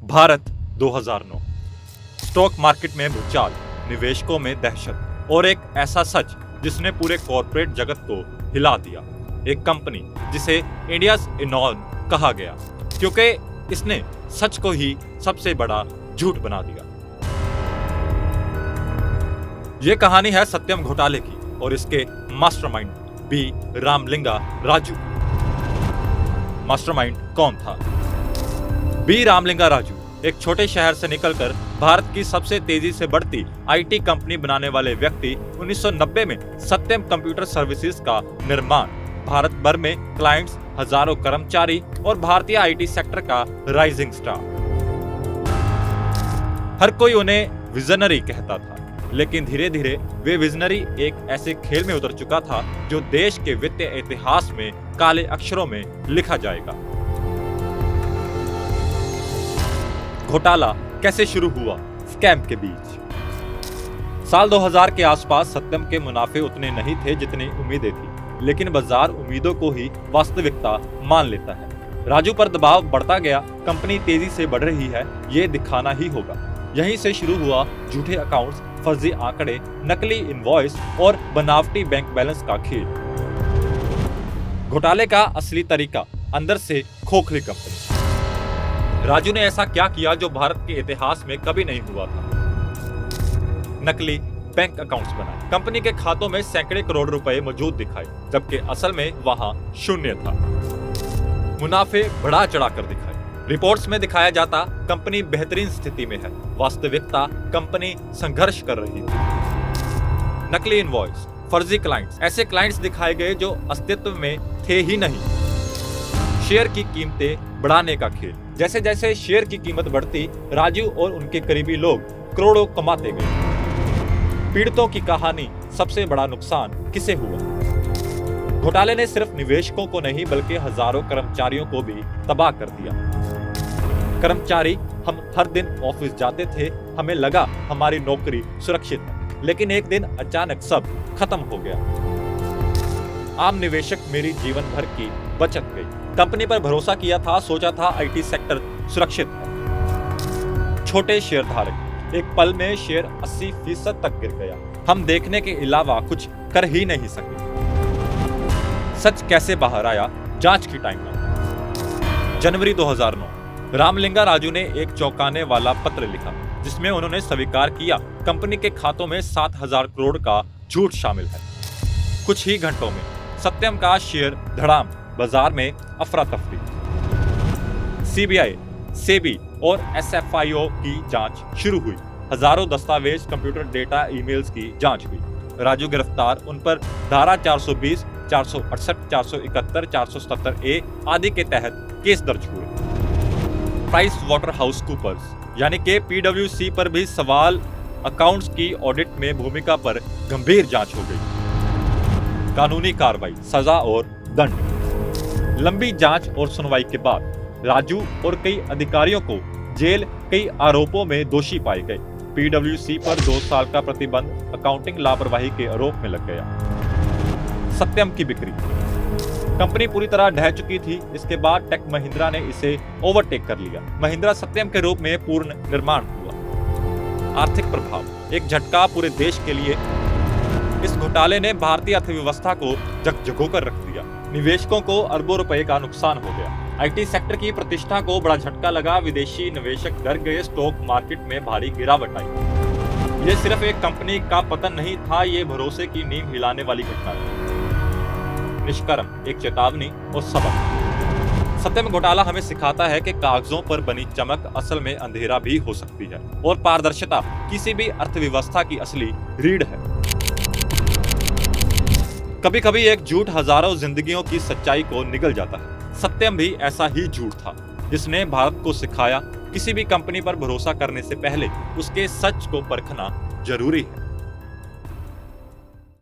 Bharat 2009। Stock market में भूचाल, निवेशकों में दहशत और एक ऐसा सच जिसने पूरे कॉर्पोरेट जगत को हिला दिया। एक कंपनी जिसे इंडियाज इनॉर्न कहा गया क्योंकि इसने सच को ही सबसे बड़ा झूठ बना दिया। ये कहानी है सत्यम घोटाले की और इसके mastermind B Ramalinga Raju. Mastermind कौन था? बी रामलिंगा राजू एक छोटे शहर से निकलकर भारत की सबसे तेजी से बढ़ती आईटी कंपनी बनाने वाले व्यक्ति 1990 में सत्यम कंप्यूटर सर्विसेज का निर्माण, भारत भर में क्लाइंट्स, हजारों कर्मचारी और भारतीय आईटी सेक्टर का राइजिंग स्टार। हर कोई उन्हें विजनरी कहता था, लेकिन धीरे धीरे वे विजनरी एक ऐसे खेल में उतर चुका था जो देश के वित्तीय इतिहास में काले अक्षरों में लिखा जाएगा। घोटाला कैसे शुरू हुआ? स्कैम के बीच। साल 2000 के आसपास सत्यम के मुनाफे उतने नहीं थे जितनी उम्मीदें थी, लेकिन बाजार उम्मीदों को ही वास्तविकता मान लेता है। राजू पर दबाव बढ़ता गया, कंपनी तेजी से बढ़ रही है, ये दिखाना ही होगा। यहीं से शुरू हुआ झूठे अकाउंट्स, फर्जी आंकड़े, नकली इनवॉइस और बनावटी बैंक बैलेंस का खेल। घोटाले का असली तरीका, अंदर से खोखली कंपनी। राजू ने ऐसा क्या किया जो भारत के इतिहास में कभी नहीं हुआ था? नकली बैंक अकाउंट्स बनाए, कंपनी के खातों में सैकड़े करोड़ रुपए मौजूद दिखाए, जबकि असल में वहां शून्य था। मुनाफे बढ़ा चढ़ाकर दिखाए, रिपोर्ट्स में दिखाया जाता कंपनी बेहतरीन स्थिति में है, वास्तविकता कंपनी संघर्ष कर रही थी। नकली इनवॉइस, फर्जी क्लाइंट्स, ऐसे क्लाइंट्स दिखाए गए जो अस्तित्व में थे ही नहीं। शेयर की कीमतें बढ़ाने का खेल, जैसे जैसे शेयर की कीमत बढ़ती, राजू और उनके करीबी लोग करोड़ों कमाते गए। पीड़ितों की कहानी, सबसे बड़ा नुकसान किसे हुआ? घोटाले ने सिर्फ निवेशकों को नहीं बल्कि हजारों कर्मचारियों को भी तबाह कर दिया। कर्मचारी, हम हर दिन ऑफिस जाते थे, हमें लगा हमारी नौकरी सुरक्षित है, लेकिन एक दिन अचानक सब खत्म हो गया। आम निवेशक, मेरी जीवन भर की बचत गई। कंपनी पर भरोसा किया था, सोचा था आईटी सेक्टर सुरक्षित है। छोटे शेयरधारक, एक पल में शेयर 80% तक गिर गया। हम देखने के अलावा कुछ कर ही नहीं सके। सच कैसे बाहर आया? जांच की टाइमलाइन। जनवरी 2009, रामलिंगा राजू ने एक चौंकाने वाला पत्र लिखा जिसमें उन्होंने स्वीकार किया कंपनी के खातों में 7000 करोड़ का झूठ शामिल है। कुछ ही घंटों में सत्यम का शेयर धड़ाम, बाजार में अफरा तफरी। सीबीआई, सेबी और एसएफआईओ की जांच शुरू हुई। हजारों दस्तावेज, कंप्यूटर डेटा, ईमेल्स की जांच हुई। राजू गिरफ्तार, उन पर धारा 420, 468, 471, 477 ए आदि के तहत केस दर्ज हुए। प्राइस वाटर हाउस कूपर्स यानी कि पीडब्ल्यूसी पर भी सवाल, अकाउंट्स की ऑडिट में भूमिका पर गंभीर जांच हो गई। कानूनी कार्रवाई, सजा और दंड। लंबी जांच और सुनवाई के बाद राजू और कई अधिकारियों को जेल, कई आरोपों में दोषी पाए गए। पीडब्ल्यूसी पर 2 साल का प्रतिबंध अकाउंटिंग लापरवाही के आरोप में लग गया। सत्यम की बिक्री, कंपनी पूरी तरह ढह चुकी थी। इसके बाद टेक महिंद्रा ने इसे ओवरटेक कर लिया। महिंद्रा सत्यम के रूप में पूर्ण निर्माण हुआ। आर्थिक प्रभाव, एक झटका पूरे देश के लिए। इस घोटाले ने भारतीय अर्थव्यवस्था को झकझोरकर रख दिया। निवेशकों को अरबों रुपए का नुकसान हो गया। आईटी सेक्टर की प्रतिष्ठा को बड़ा झटका लगा। विदेशी निवेशक डर गए। स्टॉक मार्केट में भारी गिरावट आई। ये सिर्फ एक कंपनी का पतन नहीं था, ये भरोसे की नींव हिलाने वाली घटना थी। निष्कर्म, एक चेतावनी और सबक। सत्यम घोटाला हमें सिखाता है कि कागजों पर बनी चमक असल में अंधेरा भी हो सकती है और पारदर्शिता किसी भी अर्थव्यवस्था की असली रीढ़ है। कभी कभी एक झूठ हजारों जिंदगियों की सच्चाई को निगल जाता है। सत्यम भी ऐसा ही झूठ था जिसने भारत को सिखाया किसी भी कंपनी पर भरोसा करने से पहले उसके सच को परखना जरूरी है।